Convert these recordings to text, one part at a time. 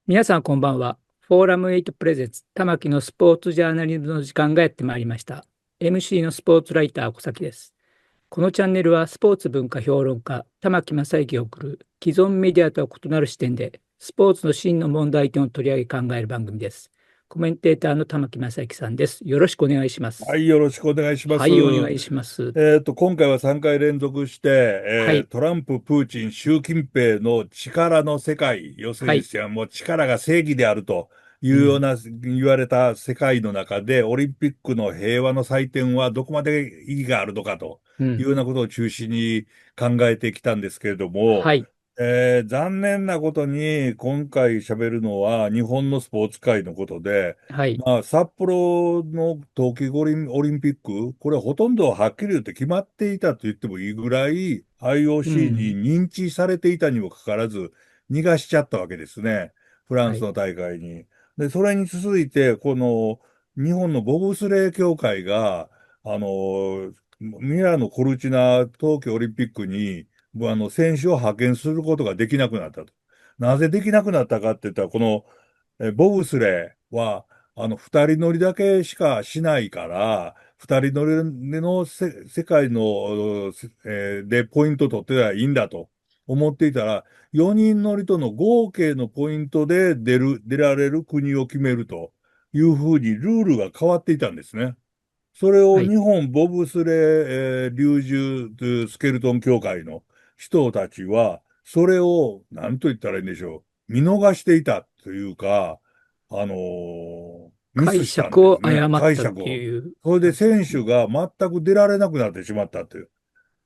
皆さんこんばんは。フォーラム8プレゼンツ玉木のスポーツジャーナリズムの時間がやってまいりました。MC のスポーツライター小崎です。このチャンネルはスポーツ文化評論家玉木正之が送る既存メディアとは異なる視点でスポーツの真の問題点を取り上げ考える番組です。コメンテーターの玉木正之さんです。よろしくお願いします。はい、よろしくお願いします。はい、お願いします。今回は3回連続して、はい、トランプ、プーチン、習近平の力の世界、要するにはい、もう力が正義であるというん、うような言われた世界の中で、オリンピックの平和の祭典はどこまで意義があるのかとうん、いうようなことを中心に考えてきたんですけれども、はい、残念なことに今回喋るのは日本のスポーツ界のことで、はい、まあ、札幌の冬季オリンピック、これほとんどはっきり言って決まっていたと言ってもいいぐらい う IOC にん、認知されていたにもかかわらず逃がしちゃったわけですね。フランはい、スの大会に。で、それに続いて、この日本のボブスレー協会が、ミラノ・コルチナ冬季オリンピックに、選手を派遣することができなくなったと。なぜできなくなったかって言ったら、このボブスレーは、二人乗りだけしかしないから、二人乗りの世界の、でポイント取ってりゃいいんだと思っていたら、4人乗りとの合計のポイントで出られる国を決めるというふうにルールが変わっていたんですね。それをはい、日本ボブスレー、龍獣スケルトン協会の人たちは、それを何と言ったらいいんでしょう。見逃していたというか、ミ解スしたん釈をですね。誤ったっ解釈を。ていうそれで感じ。選手が全く出られなくなってしまったという。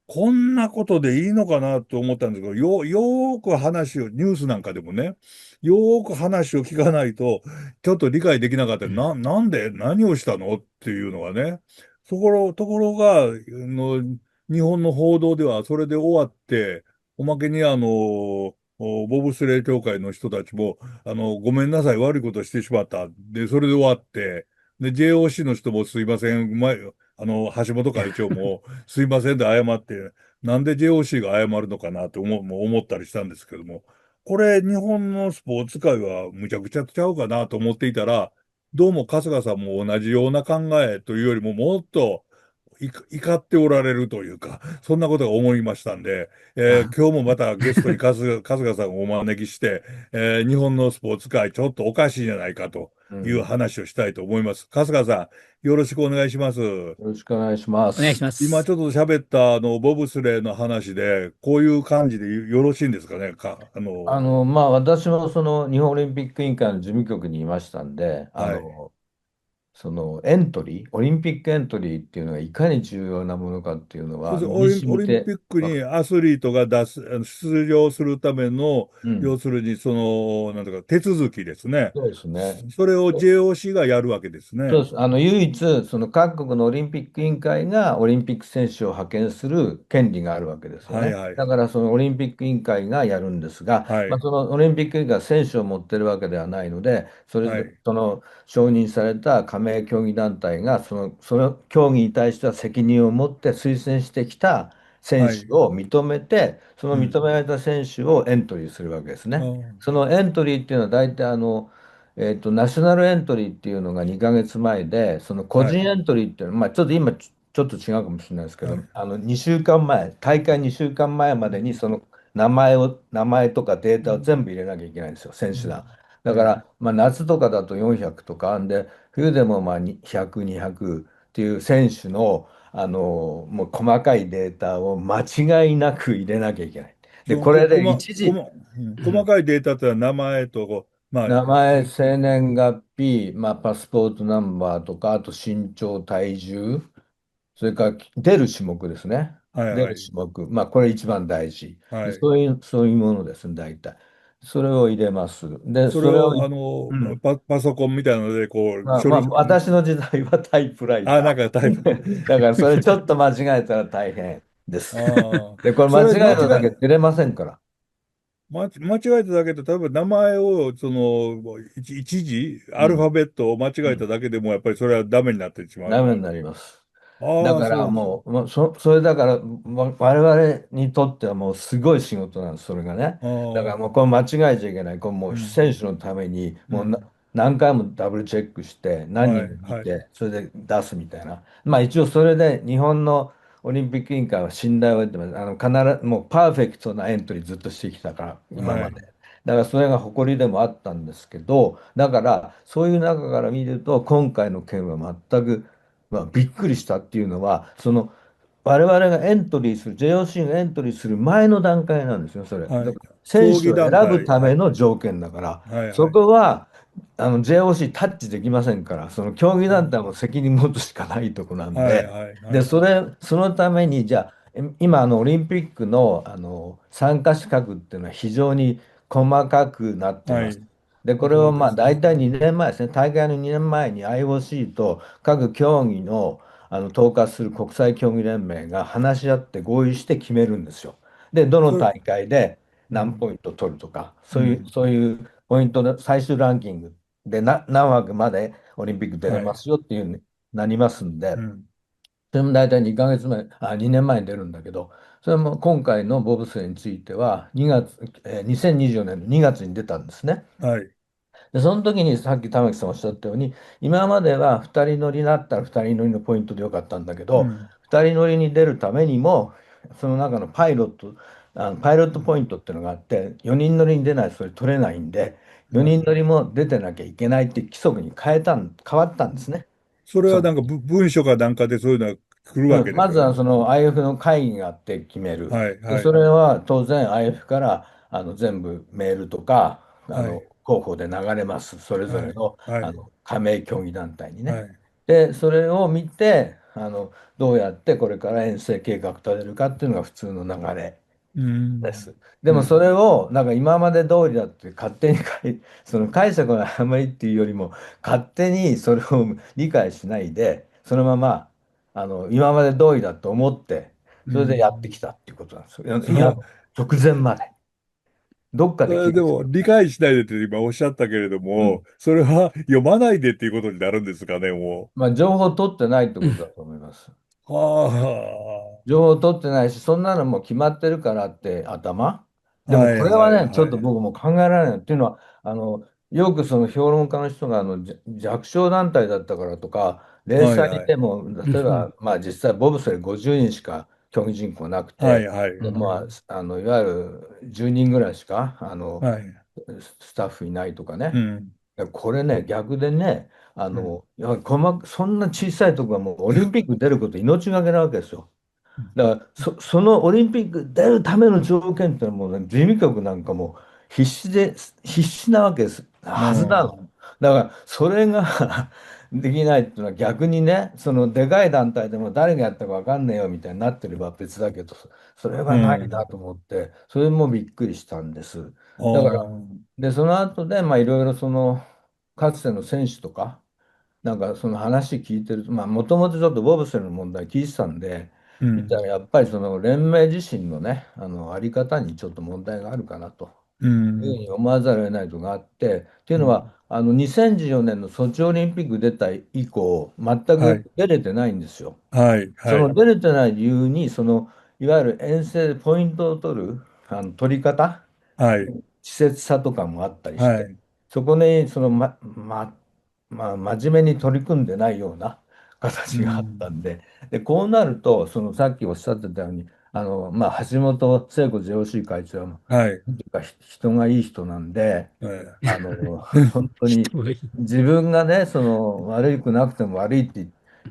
こんなことでいいのかなと思ったんですけど、よーく話を、ニュースなんかでもね、よーく話を聞かないと、ちょっと理解できなかった。なんで何をしたのっていうのがね。ところが、日本の報道ではそれで終わって、おまけにボブスレー協会の人たちも、ごめんなさい、悪いことしてしまった。で、それで終わって、で、JOC の人もすいません、橋本会長も、すいませんで謝って、なんで JOC が謝るのかなって思ったりしたんですけども、これ日本のスポーツ界はむちゃくちゃちゃうかなと思っていたら、どうも春日さんも同じような考えというよりももっと怒っておられるというか、そんなことが思いましたんで、今日もまたゲストに春日さんをお招きして、日本のスポーツ界ちょっとおかしいんじゃないかといううん。話をしたいと思います。春日さん、よろしくお願いします。よろしくお願いします。お願いします。今ちょっと喋ったボブスレーの話で、こういう感じでよろしいんですかね。まあ、私もその日本オリンピック委員会の事務局にいましたんで、はい。そのエントリー、オリンピックエントリーっていうのがいかに重要なものかっていうのは身に染オリンピみてックにアスリートが出場するための、うん、要するになんとか手続きですね。そうですね。それを JOC がやるわけですね。そうです。唯一、その各国のオリンピック委員会がオリンピック選手を派遣する権利があるわけですよね。はいはい。だから、そのオリンピック委員会がやるんですが、まあ、はい。そのオリンピック委員会が選手を持ってるわけではないので、はい。その承認された加盟競技団体がその競技に対しては責任を持って推薦してきた選はい。手を認めて、そのうん。認められた選手をエントリーするわけですね。あそのエントリーっていうのは大体ナショナルエントリーっていうのが2ヶ月前で、その個はい。人エントリーっていうのは、まあ、ちょっと今ちょっと違うかもしれないですけど、はい。2週間前、大会2週間前までにその名前とかデータを全部入れなきゃいけないんですよ、選手団。だはい。から、まあ、夏とかだと400とか、で、冬でもまあ100、200っていう選手の、もう細かいデータを間違いなく入れなきゃいけない。で、そのこれで一時、細かいデータというのは名前と、まあ、名前、生年月日、まあ、パスポートナンバーとか、あと身長、体重、それから出る種目ですね。出るはいはい。種目、まあ、これ一番大事。で、はい。そういうものですね、大体。それを入れます。で、それを、うん。パソコンみたいなので、まあ、私の時代はタイプライタなんかタイプ。ー。だからそれちょっと間違えたら大変です。ああ、で、これ間それ間違違えただけ出れませんから。間違えただけで、例えば名前を、一時、アルフうん。ァベットを間違えたうん。だけでも、やっぱりそれはダメになってしまうの。ダメになります。だああ、からそうです。もう、それだから、我々にとってはもうすごい仕事なんです、それがね。あだからもうあ、これ間違えちゃいけない。これもううん、選手のためにもううん。何回もダブルチェックして何はい、人も見はい、て、それで出すみたいな。まあ一応それで日本のオリンピック委員会は信頼を得てます。必ずもうパーフェクトなエントリーずっとしてきたから、今まで。はい。だからそれが誇りでもあったんですけど、だからそういう中から見ると、今回の件は全く、まあ、びっくりしたっていうのは、我々がエントリーする、JOC がエントリーする前の段階なんですよ、それ。はい。だから選競技手を選ぶ団体、ためはい、の条件だから、はい、そはい。こはJOC タッチできませんから、その競技団体うん、も責任持つしかないとこなんはい、で、はい、はで、い。そのために、じゃあ、今、オリンピックの、参加資格っていうのは非常に細かくなってます。はい。で、これをまあそうですね。大体2年前ですね、大会の2年前に IOC と各競技の、統括する国際競技連盟が話し合って合意して決めるんですよ。で、どのそれ、大会でうん、何ポイント取るとか、うん、そういうポイントの最終ランキングで何枠までオリンピック出れはい、ますよっていうになりますんで、うん、それも大体2ヶ月前、2年前に出るんだけど、それも今回のボブスレーについては2月、2024年の2月に出たんですね。はい、で、その時にさっき玉木さんおっしゃったように、今までは2人乗りだったら2人乗りのポイントでよかったんだけど、うん、2人乗りに出るためにも、その中のパイロットポイントっていうのがあって、4人乗りに出ないとそれ取れないんで、4人乗うん。りも出てなきゃいけないって規則に変わったんですね。それはそうなんか文書かなんかでそういうのが来るわうん、まずはけですよね。その IF の会議があって決める。はい、で、はい、それは当然 IF から全部メールとかはい、広報で流れます。それぞはい、れの、はい、加盟競技団体にね。はい。で、それを見てどうやってこれから遠征計画立てるかっていうのが普通の流れうん、です。でもそうん、れをなんか今まで通りだって勝手にその解釈の誤りっていうよりも勝手にそれを理解しないでそのまま今まで通りだと思ってうそれでやってん。きたっていうことなんですよ。直前までどっかそで気がつく。れでも、理解しないでって今おっしゃったけれども、うんそれは読まないでっていうことになるんですかね、もまあ、情報を取ってないってことだと思います。う。は情報を取ってないし、そんなのもう決まってるからって頭あ、でもはい、はい、これはね、ちょっとはい。僕も考えられないっていうのは、よくその評論家の人が弱小団体だったからとか、レーはい、サーにはい。でも、うん。例えば、まあ実際ボブスレー50人しか競技人口なくはい、て、はい。で、うん。まあ、いわゆる10人ぐらいしか、はい。スタッフいないとかね。うん、これね、逆でね、うん、そんな小さいとこがもうオリンピック出ること命がけなわけですよ。うん、だからそのオリンピック出るための条件ってのはもうね、事務局なんかもう必死なわけですはずなの。だからそれができないっていうのは逆にね、そのでかい団体でも誰がやったか分かんねえよみたいになってれば別だけど、それうがないなん、と思って、それもびっくりしたんです。あだから、あ、で、その後で、まあいろいろかつての選手とか、なんかその話聞いてると、まあもともとちょっとボブスレーの問題聞いてたんで、うん、見たらやっぱりその連盟自身のね、あり方にちょっと問題があるかなとういうふうん、に思わざるを得ないところがあって、っていうのは、うん。2014年のソチオリンピック出た以降、全はい、く出れてないんですよ。はい、そはい、の出れてない理由に、いわゆる遠征でポイントを取る取り方、はい、稚拙さとかもあったりして、はい。そこに真面目に取り組んでないようなう形があったん、んで、こうなると、さっきおっしゃってたように、橋本聖子 JOC 会長は、はい。なんていうか人がいい人なんで、ええ。本当に人がいい。自分がね、悪くなくても悪いって言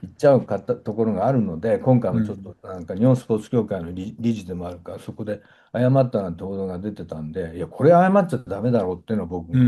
っちゃうところがあるので、今回もちょっうん、となんか日本スポーツ協会の理事でもあるから、そこで謝ったなんて報道が出てたんで、いや、これ謝っちゃダメだろうっていうのは僕も。う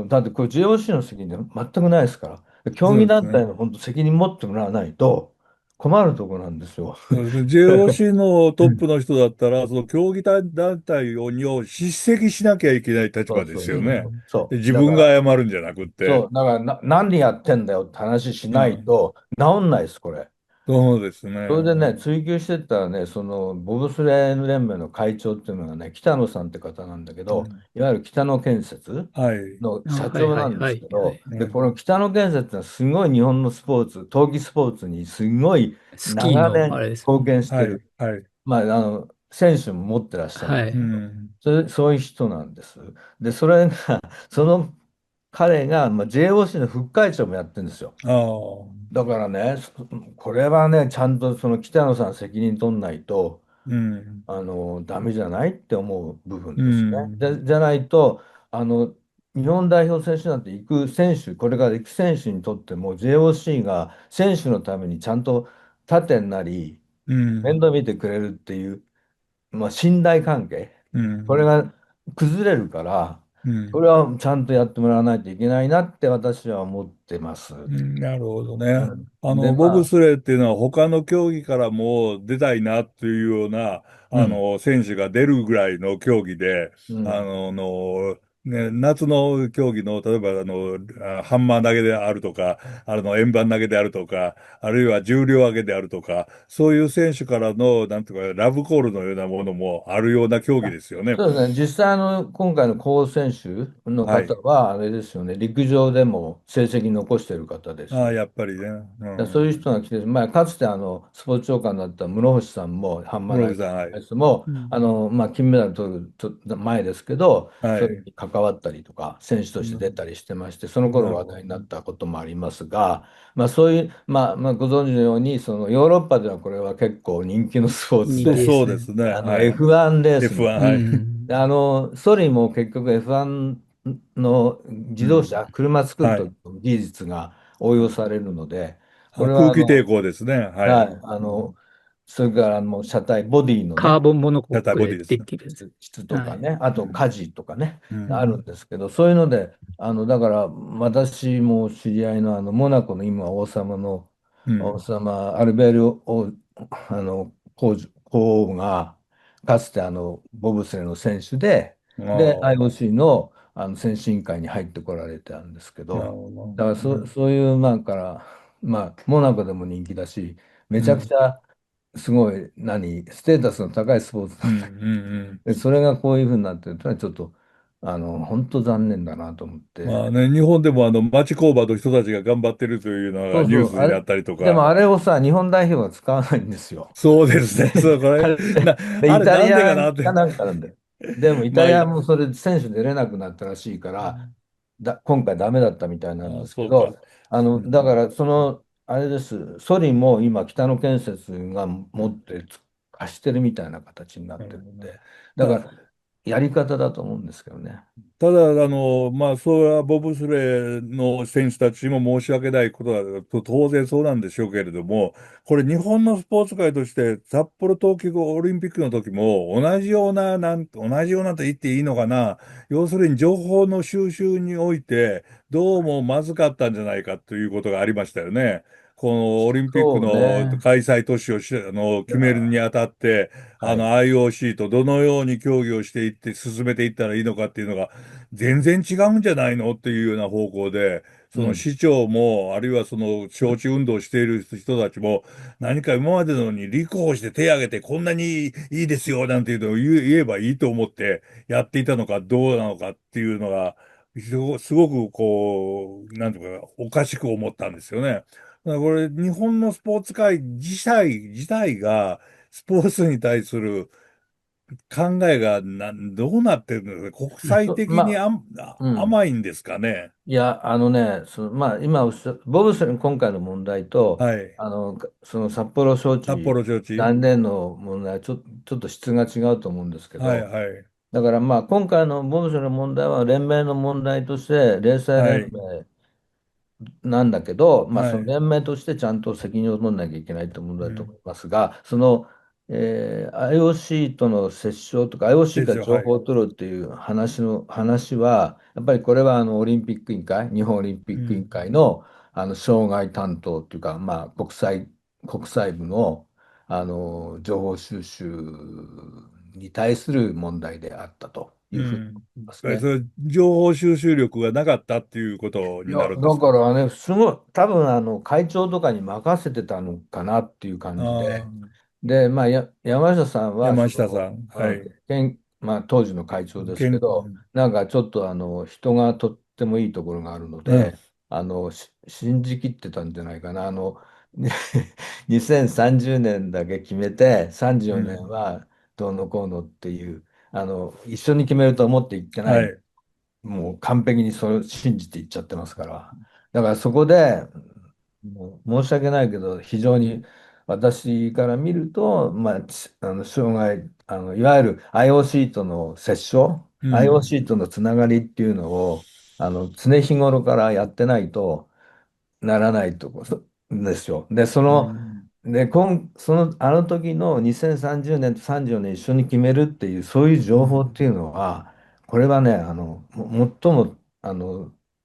ん、だってこれ JOC の責任で全くないですから、競技そうですね。団体の本当責任持ってもらわないと困るところなんですよ。そうですね。JOC のトップの人だったら、その競技団体を叱責しなきゃいけない立場でそうそうすよね。そうそう。そで自う。だから、分が謝るんじゃなくって。だからなんでやってんだよって話しないうん。と治んないです、これ。そうですね。それでね、追求してったらね、そのボブスレー連盟の会長っていうのがね、北野さんって方なんだけど、うん。いわゆる北野建設はい。のあ、社はい長なんではいはいすけど、はい。で、ね。この北野建設はすごい日本のスポーツ、冬季スポーツにすごいスキーのあ長年れですよ貢ね。はい。献してる、はい。まあ、選手も持ってらっしゃるんでうはい。すけど、ん。そういう人なんです。で、それが、その彼が、まあ、JOC の副会長もやってるんですよ。ああ。だからね、これはね、ちゃんとその北野さん責任取んないと、うん。ダメじゃないって思う部分うですね。ん。じゃないと、日本代表選手なんて行く選手、これから行く選手にとっても JOC が選手のためにちゃんと盾になり、うん。面倒見てくれるっていう、まあ、信頼関係、うん。これが崩れるから、うん。それはちゃんとやってもらわないといけないなって私は思ってます。うん、なるほどね。うん、で、ボまあ、ブスレーっていうのは他の競技からも出たいなっていうような、うん、選手が出るぐらいの競技で、うん、ね、夏の競技の、例えばハンマー投げであるとか、円盤投げであるとか、あるいは重量挙げであるとか、そういう選手からの、なんていうか、ラブコールのようなものもあるような競技ですよね。そうですね、実際今回の高選手のはい。方は、あれですよね、陸上でも成績残している方ですああ、し、やっぱりね。うそういうん。人が来て、まあ、かつてスポーツ長官だった室伏さんも、ハンマー投げ室伏さん、はい。やつも、うん。まあ、金メダル取る前ですけど、それはい。に関わったりとか、選手として出たりしてまして、その頃話なるほど。題になったこともありますが、まあ、そういう、まあ、ご存知のように、そのヨーロッパではこれは結構人気のスポーツ人気で、ですね。そうですね。はい。F1 レースの、F1、うはい。でん。ソリも結局 F1 の自動車、うん。車作るはい。ときの技術が応用されるので、これは空気抵抗ですね。はい。はい、それから車体、ボディのね、カーボンモノコキャタックででボディですね。きてるんです。質とはい。かね、あうん。と舵とかね、うん。あるんですけど、そういうので、だから私も知り合いのモナコの今王うん。様アルベール王皇后が、かつてボブスレーの選手あで、あ、IOC の、選手委員会に入ってこられたんですけなるど、ほど。だからうん。そういう、まあ、まあ、モナコでも人気だし、めちゃくうん。ちゃすごい、ステータスの高いスポーツうん。なんだけど、うん。でそれがこういうふうになってるというのはちょっと、本当残念だなと思って。まあね、日本でも町工場の人たちが頑張ってるというのがニューそうそう、スになったりとか、でもあれをさ、日本代表は使わないんですよ。そうですね。そう、これ、で、イタリあれなんでかアかなって。なんかなんで。でもイまあ、タリアもそれ選手出れなくなったらしいから、今回ダメだったみたいなんであ、すけど、そうか。うん。だからあれです、ソリも今、北野建設が持って貸してるみたいな形になっなるほどな。てるんで、だから、やり方だと思うんですけどね。ただ、まあ、それはボブスレーの選手たちにも申し訳ないことだと、当然そうなんでしょうけれども、これ日本のスポーツ界として、札幌冬季オリンピックの時も同じようなと言っていいのかな。要するに情報の収集において、どうもまずかったんじゃないかということがありましたよね。このオリンピックそうのね。開催都市をいや決めるにあたって、はい。IOC とどのように協議をしていって進めていったらいいのかっていうのが全然違うんじゃないのっていうような方向で、そのうん。市長も、あるいはその招致運動をしている人たちも、何か今までのに立候補して手を挙げてこんなにいいですよなんていうのを言えばいいと思ってやっていたのかどうなのかっていうのが、すごくこう、なんていうか、おかしく思ったんですよね。だからこれ、日本のスポーツ界自体が、スポーツに対する考えがどうなってるのか、国際的にまあ、うん。甘いんですかね。いや、まあ、今ボブスレーの今回の問題と、はい。その札幌招札致、幌招致。残念の問題はちょっと質が違うと思うんですけはいど、はい。だからまあ、今回のボブスレーの問題は連盟の問題として、レーサー連はい。盟なんだけど、まあ、そのはい。連盟としてちゃんと責任を取らなきゃいけないと思うんうん。だと思いますが、IOC との折衝とか、IOC からですよ。はい。情報を取るっていう話は、やっぱりこれはオリンピック委員会、日本オリンピック委員うん。会の、障害担当というか、まあ、国際部の、情報収集に対する問題であったというふうにうん。ますね。それ情報収集力がなかったっていうことにないや、だるんですか？からね、すごい、多分会長とかに任せてたのかなっていう感じで、ああ、で、まあ、山下さんは、山下さん。はい。まあ、当時の会長ですけ健ど、なんかちょっと人がとってもいいところがあるのうん。で、信じきってたんじゃないかな。ね2030年だけ決めて、34うん。年はどうのこうのっていう、一緒に決めると思っていってない、はい。もう完璧にそれを信じていっちゃってますから。だからそこで、もう申し訳ないけど、非常に私から見ると、まあ、障害、いわゆる IOC との折衝、うん。IOC とのつながりっていうのを、常日頃からやってないとならないとこですよ。で、うん。あの時の2030年と34年一緒に決めるっていう、そういう情報っていうのは、これはね、最も、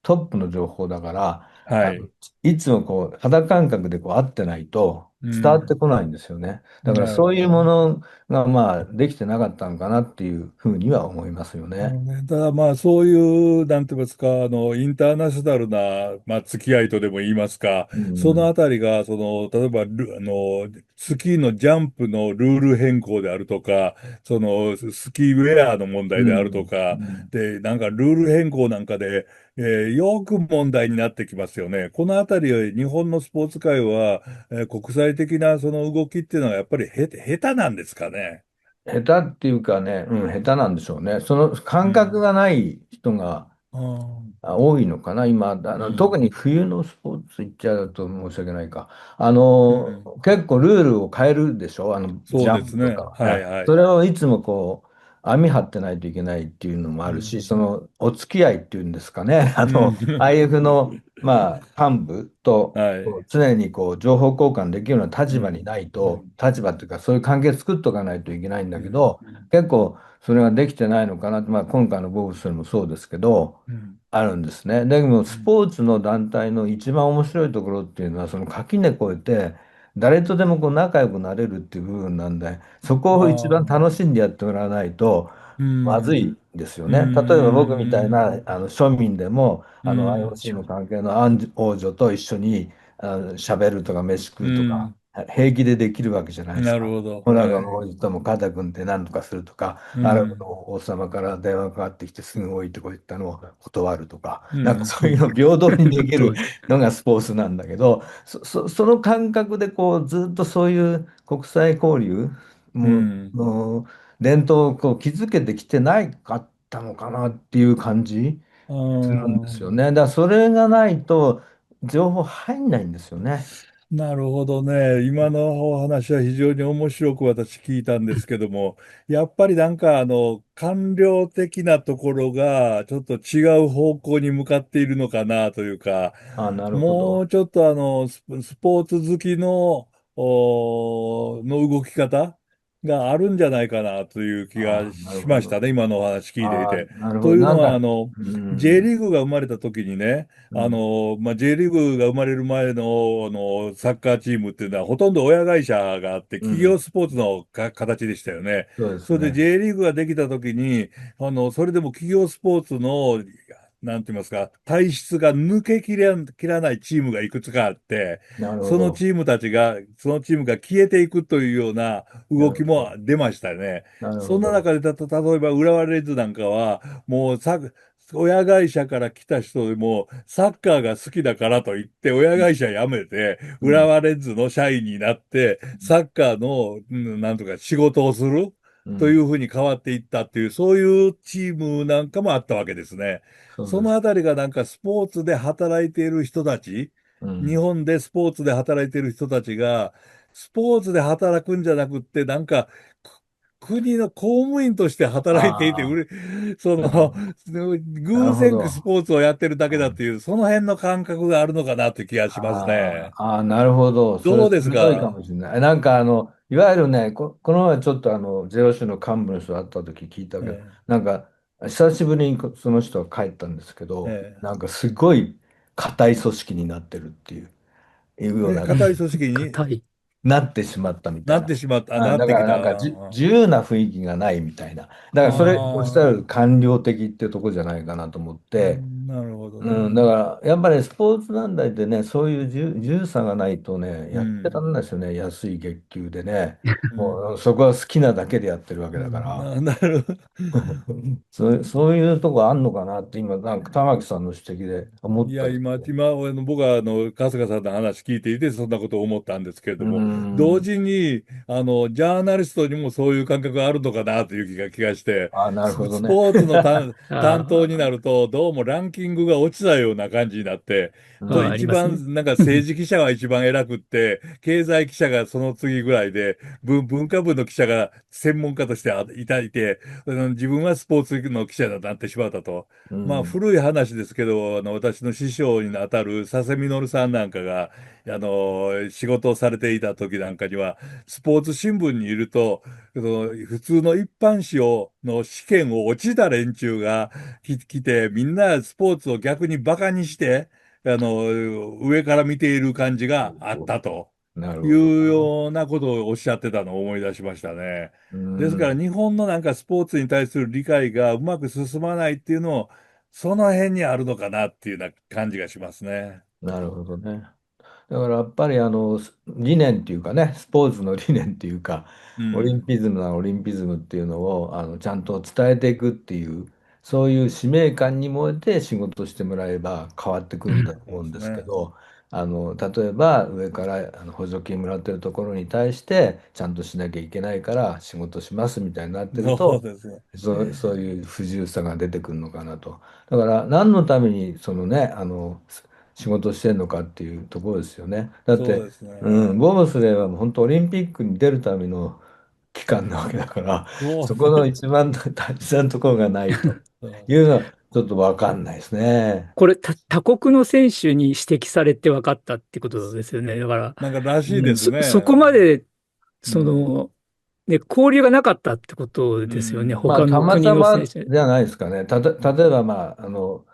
トップの情報だから、はい。いつも肌感覚で合ってないと伝わってうん。こないんですよね。だからなるそういうもほどね。のが、まあ、できてなかったのかなっていうふうには思いますよね。ただまあそういう、なんて言いますか、インターナショナルな、まあ、付き合いとでも言いますか、うそのん。あたりが、例えばスキーのジャンプのルール変更であるとか、スキーウェアの問題であるとうん。うか、ん。で、なんかルール変更なんかで、よく問題になってきますよね。このあたり、日本のスポーツ界は、国際的なその動きっていうのはやっぱり下手なんですかね。下手っていうかね、下手なんでしょうね。その感覚うん。がない人があー多いのかな、今、特うん。に冬のスポーツ言っちゃうと申し訳ないか。うん。結構ルールを変えるでしょ、ジそうャですね。ンプとか。はいはい。それをいつも網張ってないといけないっていうのもあるし、うん。そのお付き合いっていうんですかね、うん。IF の、まあ、幹部とはい。常に情報交換できるような立場にうん。ないと、立場っていうか、そういう関係作っとかないといけないんうん。だけど、結構それができてないのかな、まあ、今回のボブスもそうですけど、うん。あるんですね。でも、スうん。ポーツの団体の一番面白いところっていうのは、その垣根越えて、誰とでも仲良くなれるっていう部分なんで、そこを一番ああ。楽しんでやってもらわないとうん。まずいんですようね。例えば僕みたいなん。庶民でもうん。IOC の関係のアン王女と一緒に喋るとか飯食ううとかん。平気でできるわけじゃないですなるか。ほど。モナコのはい。王子とも肩組んで何とかするとか、うアラブのん。王様から電話かかってきてすぐ置いてこいったのを断るとか、なんかうん。そういうの平等にできると、のがスポーツなんだけど、その感覚でずっとそういう国際交流うもん。の伝統を築けてきてないかったのかなっていう感じあするんであ。すよね。だからそれがないと情報入んないんですよね。なるほどね。今のお話は非常に面白く私聞いたんですけども、やっぱりなんか官僚的なところがちょっと違う方向に向かっているのかなというか、あ、なるほど。もうちょっとスポーツ好きの動き方があるんじゃないかなという気があ、なるほど。しましたね。今のお話聞いていあ、て。なるほど。というのは、うん、J リーグが生まれた時にね、うん、まあ、J リーグが生まれる前の、サッカーチームっていうのはほとんど親会社があってうん、企業スポーツの形でしたよね。そうでそれで すね。J リーグができた時に、それでも企業スポーツの、なんて言いますか、体質が抜けきらないチームがいくつかあって、なるほど。そのチームが消えていくというような動きなるほど。も出ましたね。なるそんなほど。中で例えば浦和レッズなんかは、もう親会社から来た人でも、サッカーが好きだからといって、親会社辞めて、うん、浦和レッズの社員になって、サッカーの、なんとか仕事をするうん、というふうに変わっていったっていう、そういうチームなんかもあったわけですね。そそうです。のあたりがなんかスポーツで働いている人たち、日うん。本でスポーツで働いている人たちが、スポーツで働くんじゃなくって、なんか、国の公務員として働いていて、ああ、なる偶然スほど。ポーツをやってるだけだってあいう、その辺の感覚があるのかなって気がしますね。なるほど。それどうです鋭いかか？もしれない。なんかいわゆるね、この前ちょっとゼロ種の幹部の人と会った時聞いたけど、えなんか久しぶりにその人が帰ったんですけえ、ど、えなんかすごい固い組織になってるっていうような、硬い組織に、硬い。なってしまったみたないな。ってしまった、だかなってきた。らなんか自由な雰囲気がないみたいな。だからそれおっしゃるああ、官僚的ってとこじゃないかなと思って、なるほどうん、だね。からやっぱりスポーツ団体ってね、そういう自由さがないとね、うやってらんん。ないですよね、安い月給でね。うん。もうそこは好きなだけでやってるわけうん、だから。なるほど。そういうとこあんのかなって今、なんか玉木さんの指摘で思っいや、たりして。僕は春日さんの話聞いていて、そんなことを思ったんですけれうども、同ん。時に、ジャーナリストにもそういう感覚があるのかなという気がして、あ、なるほどね。スポーツの担当になあると、どうもランキングが落ちたような感じになって、あり一ますね。番、なんか政治記者が一番偉くって、経済記者がその次ぐらいで、文化部の記者が専門家としていて、自分はスポーツの記者だとなってしまったと。まあうん。古い話ですけど、私の師匠にあたる佐世実さんなんかが、仕事をされていた時なんかには、スポーツ新聞にいると、普通の一般紙の試験を落ちた連中が来て、みんなスポーツを逆にバカにして、上から見ている感じがあったというなるほどな。ようなことをおっしゃってたのを思い出しましたね。うですからん。日本のなんかスポーツに対する理解がうまく進まないっていうのを、その辺にあるのかなっていうような感じがしますね。なるほどね。だからやっぱり理念っていうかね、スポーツの理念っていうか、オリンうん。ピズムならオリンピズムっていうのをちゃんと伝えていくっていう、そういう使命感に燃えて仕事してもらえば変わってくるんだとそう思うんですけですね。ど、例えば上から補助金もらってるところに対してちゃんとしなきゃいけないから仕事しますみたいになってると、そうですね。そういう不自由さが出てくるのかなと。だから何のためにそのね、仕事してんのかっていうところですよね。だって、そうですね。ボブスレーはもう本当オリンピックに出るための期間なわけだから、そうそこのですね。一番大事なところがないとうんいうのはちょっとわかんないですね。これ、他国の選手に指摘されて分かったってことですよね。だから、なんからしいうん、ですそこね。まで、うん。ね、交流がなかったってことうですよね。まあ、他たまの国の選たま手。じゃないですかね。例えば、まあ、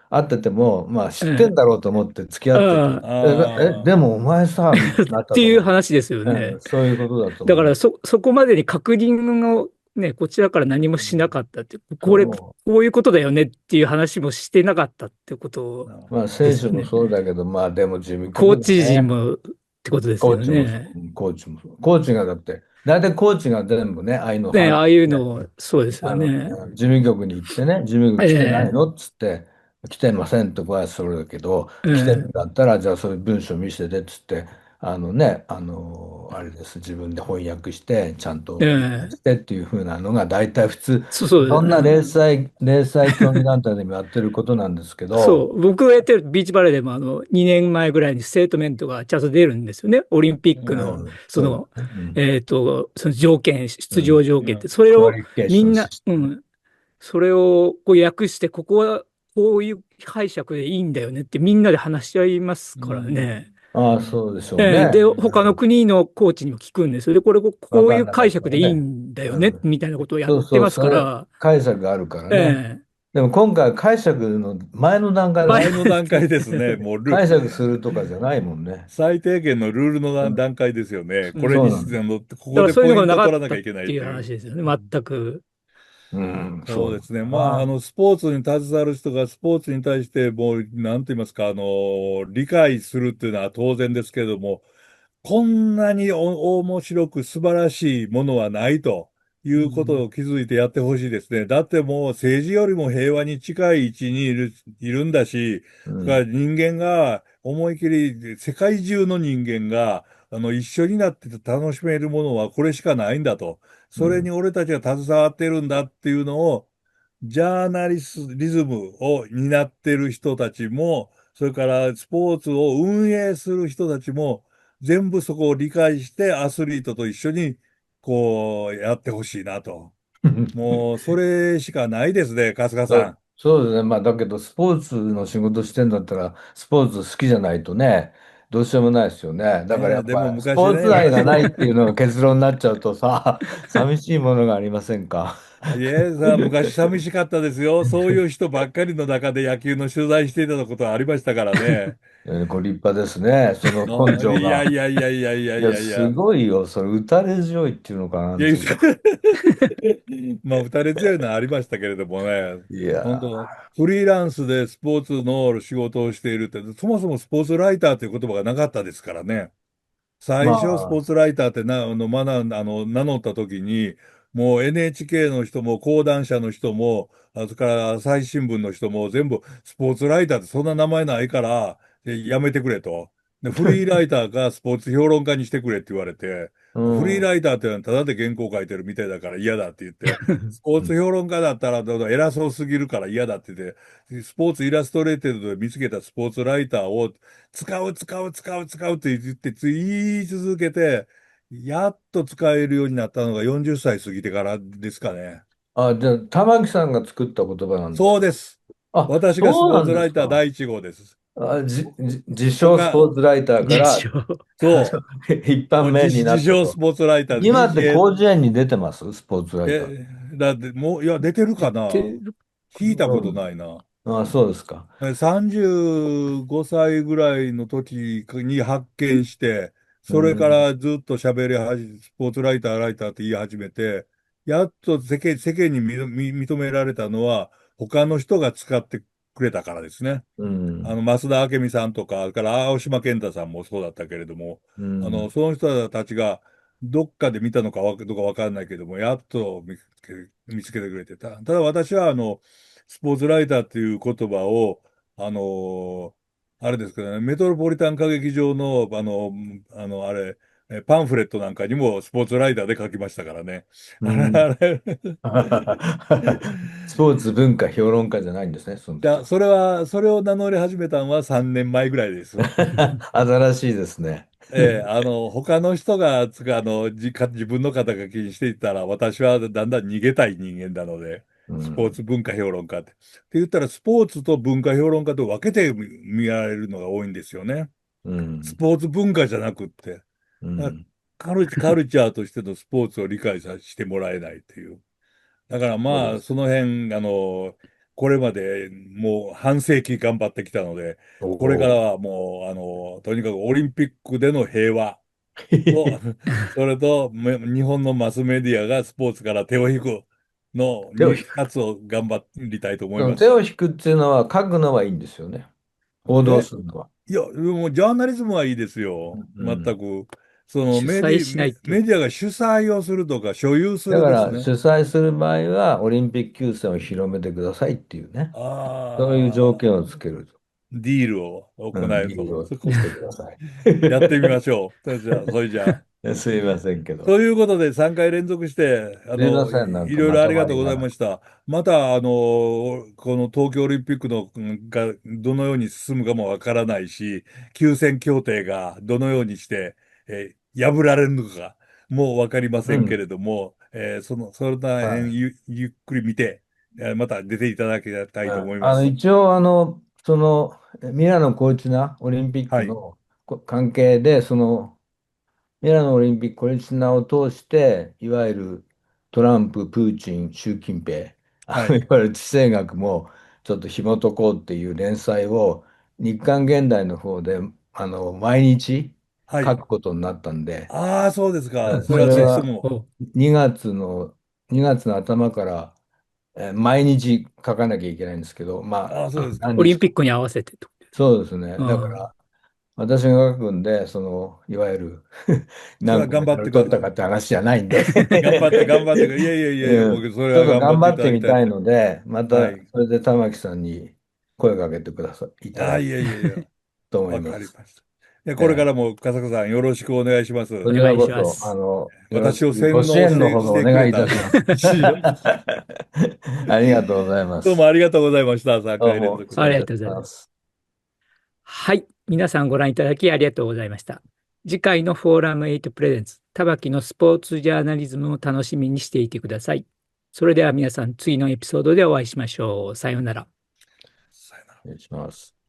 会ってても、まあ、知ってんええ、だろうと思って付き合ってて、ああ、ああ、でもお前さ、みたいになっっていうたと思話ですよう。ね。そういうことだと思う。だからそこまでに確認をね、こちらから何もしなかったって、そこういうことだよねっていう話もしてなかったってことう。まあ、選手もですよね。そうだけど、まあ、でも事務局だコーチ陣ね。もってことですよコーチもそね。う、コーチもそう。コーチがだって、大体コーチが全部ね、ああいうのをね、把握ああいうして、の、そうですよね。事務局に行ってね、事務局来てないえのっつって、来てませんとこはそれだけど、え、来てるんえだったら、じゃあそういう文章見せてっつって、あれです、自分で翻訳して、ちゃんえ、と理解ええ、してっていう風なのが、大体普通、そう、いろんな零細競技団体でもやってることなんですけど、そう、僕がやってるビーチバレーでも2年前ぐらいにステートメントがちゃんと出るんですよね。オリンピックの、うん、そうですね。うん、その条件、出場うん。条件って、うん、それをクオリフィケーションシみんな、ステム。うん、それをこう訳して、ここはこういう解釈でいいんだよねってみんなで話し合いますうからん、ね。ああ、うん、そうでしょうね。で、他の国のコーチにも聞くんですよ。で、こういうわかんなかった解釈でいいらね。んだよね、うん。みたいなことをやっそうそう、てますから、解釈があるからね。ええでも今回解釈の前の段階だもん。前の段階ですね。もう解釈するとかじゃないもんね。最低限のルールのうん。段階ですよね。これにし、そうなんだ。ここだからでポイントそういうのがなか取らなきゃいけなったっていういっていう。話ですよね、うん、全く。うん、そうなんそうですね。まあ、だな。スポーツに携わる人がスポーツに対してもう、なんて言いますか、理解するっていうのは当然ですけれども、こんなに面白く素晴らしいものはないということうん。を気づいてやってほしいですね。だってもう政治よりも平和に近い位置にいるんだし、それからうん。人間が思い切り、世界中の人間が、一緒になって楽しめるものはこれしかないんだと。それうん。に俺たちが携わってるんだっていうのを、ジャーナリズムを担ってる人たちも、それからスポーツを運営する人たちも、全部そこを理解してアスリートと一緒にこうやってほしいなと。もうそれしかないですね、春日さそうですね。まあ、だけど、スポーツの仕事してんだったら、スポーツ好きじゃないとね、どうしようもないですよね。ん。だからやっでもぱ、ス昔ね、ポーツ愛がないっていうのが結論になっちゃうとさ、寂しいものがありませんか。いえ、さあ、昔寂しかったですよ。そういう人ばっかりの中で野球の取材していたことはありましたからね。ご立派ですね、その根性いやが。いやいやいやいやいや、いやいや。すごいよ、それ、打たれ強いっていうのかな、ないや、んつうの。まあ、打たれ強いのはありましたけれどもね。いや本当、フリーランスでスポーツの仕事をしているって、そもそもスポーツライターという言葉がなかったですからね。最初、スポーまツライターって名乗った時に、もう NHK の人も講談社の人も、それから朝日新聞の人も全部スポーツライターってそんな名前ないから、やめてくれと。で、フリーライターがスポーツ評論家にしてくれって言われて、あ、フリーうん。ライターっていうのはただで原稿書いてるみたいだから嫌だって言って、スポーツうん。評論家だったらどうぞ偉そうすぎるから嫌だって言って、スポーツイラストレーテッドで見つけたスポーツライターを使うって言い続けて、やっと使えるようになったのが40歳過ぎてからですかね。あ、じゃあ、玉木さんが作った言葉なんですか？そうです。あ、私がスポーそうなんツライターですか。第一号です。自称スポ他、ーツライターから 実証。そ一般う、名にな自称スったと。ポーツライターで 今って BCA、広辞苑に出てますスポーツライター。だってもう、いや、出てる出かな。てるかな。聞いたことうん。ないな。あ、そうですか。35歳ぐらいの時に発見して、うそれかん。らずっと喋りスポーツライターって言い始めて、やっと世間に認められたのは、他の人が使ってくれたからですね。うん。増田明美さんとか、それから青島健太さんもそうだったけれども、うん。その人たちがどっかで見たのかどうかわかんないけども、やっと見つけてくれてた。ただ私は、スポーツライターっていう言葉を、あのあれですけどね、メトロポリタン歌劇場の、あれ、パンフレットなんかにもスポーツライターで書きましたからね。あれ、うん。あれスポーツ文化評論家じゃないんですね、その時は。それを名乗り始めたのは3年前ぐらいです。新しいですね。他の人がつか、自分の肩書きにしていったら、私はだんだん逃げたい人間なので、スポーうん。ツ文化評論家って。って言ったら、スポーツと文化評論家と分けて見られるのが多いんですよね。うん。スポーツ文化じゃなくって。だからうん。カルチャーとしてのスポーツを理解してもらえないっていう。だからまあ、そうです。その辺、これまでもう半世紀頑張ってきたので、おこれからお。はもう、とにかくオリンピックでの平和と、それと、日本のマスメディアがスポーツから手を引く二手を引く。つを頑張りたいと思いそのます。手を引くっていうのは書くのはいいんですよね。報道するのは。いや、もうジャーナリズムはいいですよ。全うん。く。その主催しないっていう。メディアが主催をするとか、所有すだかるですね。ら主催する場合はオリンピック休戦を広めてくださいっていうね。そういう条件をああ、つけると。ディールを行うん、えと。理由をしてください。やってみましょう。それじゃあ。すいませんけど。ということで、3回連続して、すいません、なんいろいかまとろありがとうござまりがなく。いました。また、この東京オリンピックがどのように進むかもわからないし、休戦協定がどのようにして、破られるのかもうわかりませんけうん。れども、その辺はい。ゆっくり見て、また出ていただきたいと思います。一応、ミラノ・コルチナオリンピッはい。クの関係で、ミラノオリンピック、コルチナを通して、いわゆるトランプ、プーチン、習近平、いはい。わゆる地政学もちょっと紐解こうっていう連載を日刊現代の方で毎日はい。書くことになったんで、ああ、そうですか。それはそれはぜひとも。お、2月の、2月の頭から、毎日書かなきゃいけないんですけど、まああ、そうですか。オリン何日か。ピックに合わせてと。そうですね。だかあら、私が書くんで、いわゆるそれは何個メダ頑張ってください。ル取ったかって話じゃないんで頑張っていやいやいやいや、うん、僕、それちょっとは頑張ってい頑張ってただきたい。みたいので、また、はい。それで玉木さんに声かけていたああ、だきいやいやいや、と思いわかます。りました。これかえらも、笠子さん、よろしくお願いします。こちらお願いこそ、します。よろし私をく、ご支援のほどおしてくれ願いいたたします。し、ありがとうございまどうもす。ありがとうございました。3どうも、回連続で。あり失礼いたしがとうございます。ます。はい。皆さんご覧いただきありがとうございました。次回のフォーラム8プレゼンツ、たばきのスポーツジャーナリズムを楽しみにしていてください。それでは皆さん、次のエピソードでお会いしましょう。さようなら。さよなら。失礼します。